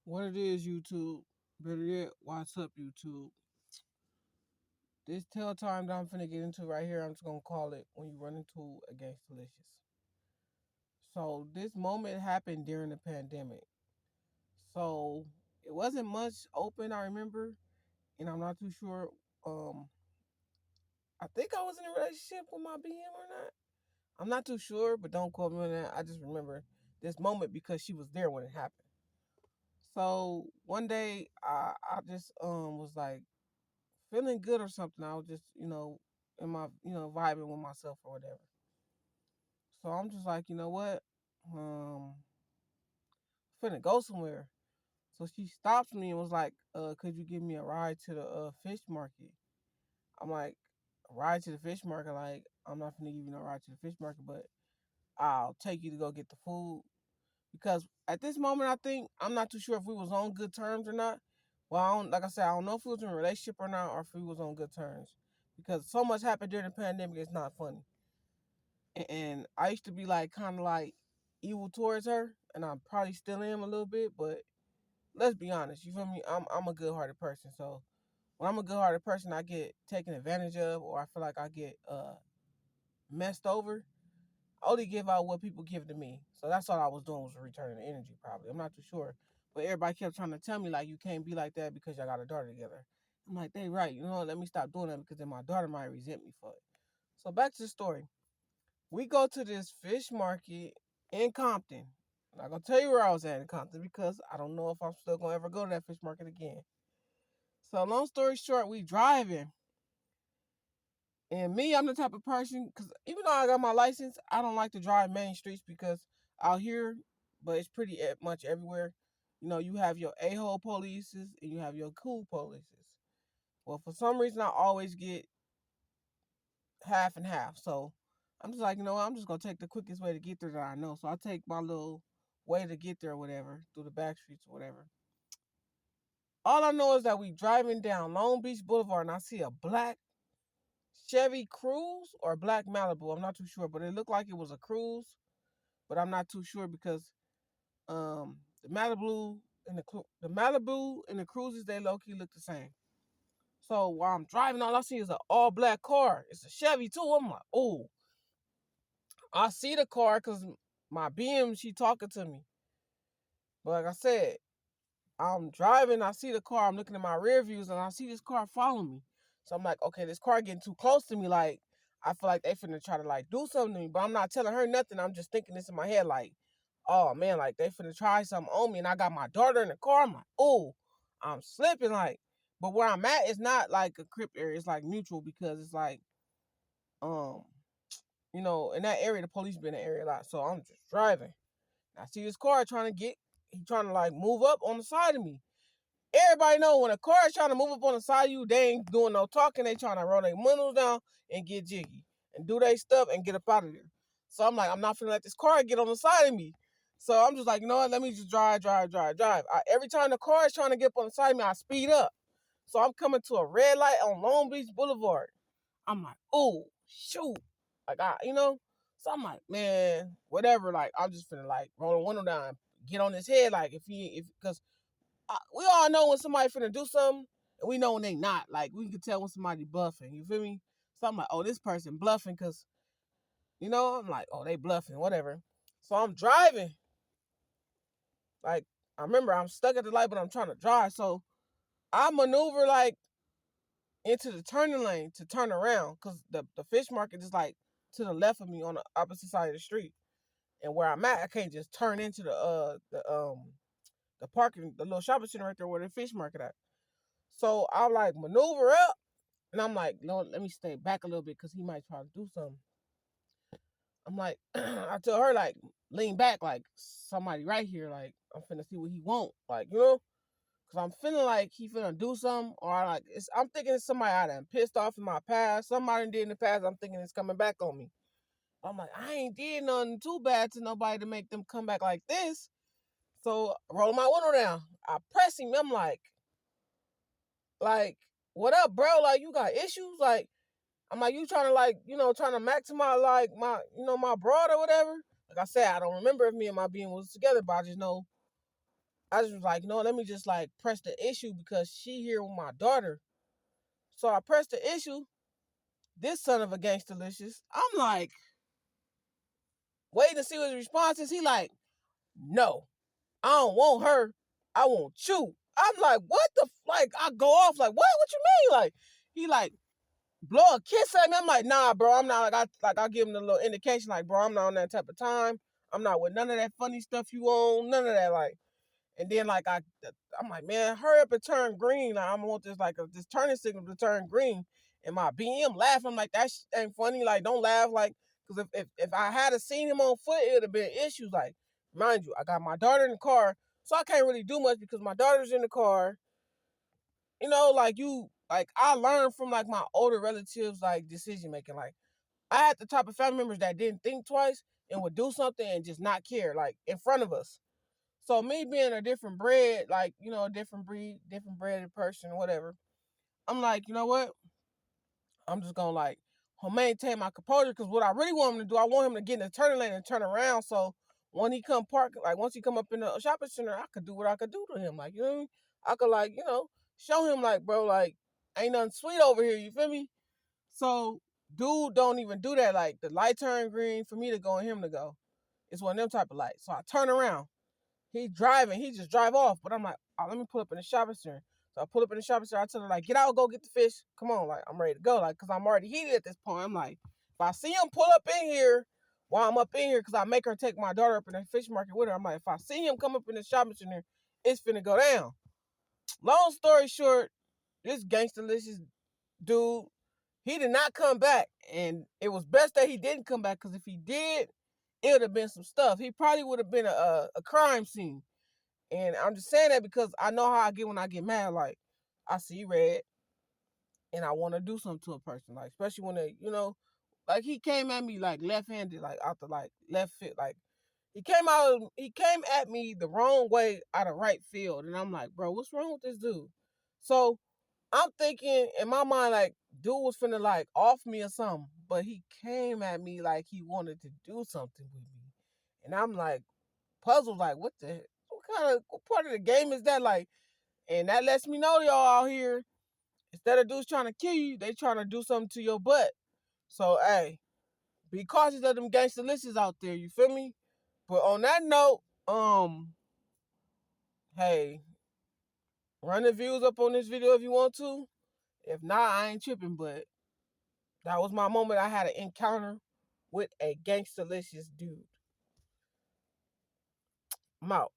What it is, YouTube? Better yet, what's up, YouTube? This tell time that I'm finna get into right here, I'm just gonna call it when you run into a gangstalicous. So this moment happened during the pandemic. So it wasn't much open, I remember, and I'm not too sure. Um, I think I was in a relationship with my BM or not. I'm not too sure, but don't quote me on that. I just remember this moment because she was there when it happened. So one day I just was like feeling good or something. I was just, in my, vibing with myself or whatever. So I'm just like, you know what? Um, finna go somewhere. So she stops me and was like, could you give me a ride to the fish market? I'm like, a ride to the fish market? Like, I'm not finna give you no ride to the fish market, but I'll take you to go get the food. Because at this moment, I think I'm not too sure if we was on good terms or not. Well, like I said, I don't know if we was in a relationship or not, or if we was on good terms. Because so much happened during the pandemic, it's not funny. And I used to be like kind of like evil towards her, and I probably still am a little bit. But let's be honest, you feel me? I'm a good-hearted person, so when I'm a good-hearted person, I get taken advantage of, or I feel like I get messed over. I only give out what people give to me. So that's all I was doing was returning the energy, probably. I'm not too sure. But everybody kept trying to tell me, like, you can't be like that because y'all got a daughter together. I'm like, they right. You know what? Let me stop doing that because then my daughter might resent me for it. So back to the story. We go to this fish market in Compton. I'm not going to tell you where I was at in Compton because I don't know if I'm still going to ever go to that fish market again. So long story short, we driving. And me, I'm the type of person, because even though I got my license, I don't like to drive main streets because out here, but it's pretty much everywhere. You know, you have your a-hole polices and you have your cool polices. Well, for some reason, I always get half and half. So I'm just like, you know what? I'm just going to take the quickest way to get there that I know. So I take my little way to get there or whatever, through the back streets or whatever. All I know is that we driving down Long Beach Boulevard and I see a black Chevy Cruze or black Malibu. I'm not too sure, but it looked like it was a Cruze, but I'm not too sure because the Malibu and the Malibu and the Cruises, they low key look the same. So while I'm driving, all I see is an all black car. It's a Chevy too. I'm like, oh, I see the car because my BM she talking to me. But like I said, I'm driving, I see the car, I'm looking at my rear views, and I see this car following me. So I'm like, okay, this car getting too close to me. Like, I feel like they finna try to like do something to me, but I'm not telling her nothing. I'm just thinking this in my head, like, oh man, like they finna try something on me, and I got my daughter in the car. I'm like, oh, I'm slipping, like. But where I'm at is not like a crip area. It's like neutral because it's like, um, in that area, the police been in the area a lot. So I'm just driving. I see this car he trying to like move up on the side of me. Everybody know when a car is trying to move up on the side of you, they ain't doing no talking. They trying to roll their windows down and get jiggy and do their stuff and get up out of there. So I'm like, I'm not finna let this car get on the side of me. So I'm just like, you know what? Let me just drive. Every time the car is trying to get up on the side of me, I speed up. So I'm coming to a red light on Long Beach Boulevard. I'm like, oh, shoot. Like, So I'm like, man, whatever. Like, I'm just finna, like, roll the window down, get on his head. Like, because we all know when somebody finna do something, and we know when they not. Like, we can tell when somebody bluffing. You feel me? So I'm like, oh, this person bluffing because, I'm like, oh, they bluffing, whatever. So I'm driving. Like, I remember I'm stuck at the light, but I'm trying to drive. So I maneuver, like, into the turning lane to turn around because the fish market is, like, to the left of me on the opposite side of the street. And where I'm at, I can't just turn into the parking, the little shopping center right there where the fish market at. So I like maneuver up, and I'm like, no, let me stay back a little bit because he might try to do something. I'm like, I tell her like, lean back, like somebody right here, like I'm finna see what he want, like because I'm feeling like he finna do something, or like I'm thinking it's somebody I done pissed off in my past, somebody did in the past. I'm thinking it's coming back on me. I'm like, I ain't did nothing too bad to nobody to make them come back like this. So roll my window down. I press him. I'm like, what up, bro? Like, you got issues? Like, I'm like, you trying to like, trying to maximize like my broad or whatever. Like I said, I don't remember if me and my being was together, but I just know I just was like, no, let me just like press the issue because she here with my daughter. So I pressed the issue. This son of a gangsterlicious. I'm like, waiting to see what his response is. He like, no, I don't want her. I want you. I'm like, what the like? I go off like, what you mean? Like, he like blow a kiss at me. I'm like, nah, bro. I'm not I give him a little indication like, bro, I'm not on that type of time. I'm not with none of that funny stuff you own. None of that like. And then like I'm like, man, hurry up and turn green. Like I want this like this turning signal to turn green. And my BM laughing. I'm like, that ain't funny. Like don't laugh. Like because if I had seen him on foot, it would have been issues. Like mind you, I got my daughter in the car, so I can't really do much because my daughter's in the car. You know, like I learned from like my older relatives like decision making. Like I had the type of family members that didn't think twice and would do something and just not care, like in front of us. So me being a different breed, like, you know, a different breed, different breeded person, whatever, I'm like, you know what? I'm just gonna like maintain my composure because what I really want him to do, I want him to get in the turning lane and turn around. So when he come park, like once he come up in the shopping center, I could do what I could do to him. Like, you know what I mean? I could like, you know, show him like, bro, like, ain't nothing sweet over here, you feel me? So dude don't even do that. Like the light turned green for me to go and him to go. It's one of them type of lights. So I turn around. He driving, he just drive off. But I'm like, oh, let me pull up in the shopping center. So I pull up in the shopping center. I tell her like, get out, go get the fish. Come on, like I'm ready to go. Like, cause I'm already heated at this point. I'm like, if I see him pull up in here while I'm up in here, cause I make her take my daughter up in the fish market with her. I'm like, if I see him come up in the shopping center, it's finna go down. Long story short, this gangsterlicious dude, he did not come back, and it was best that he didn't come back, cause if he did, it would have been some stuff. He probably would have been a crime scene. And I'm just saying that because I know how I get when I get mad. Like, I see red and I want to do something to a person. Like, especially when they, you know, like he came at me like left-handed, like out the like left foot. Like he came at me the wrong way out of right field. And I'm like, bro, what's wrong with this dude? So I'm thinking in my mind, like, dude was finna like off me or something. But he came at me like he wanted to do something with me. And I'm like, puzzled, like, what part of the game is that? Like, and that lets me know y'all out here, instead of dudes trying to kill you, they trying to do something to your butt. So hey, be cautious of them gangsterlicious out there, you feel me? But on that note, hey, run the views up on this video if you want to. If not, I ain't tripping, but that was my moment. I had an encounter with a gangsterlicious dude. I'm out.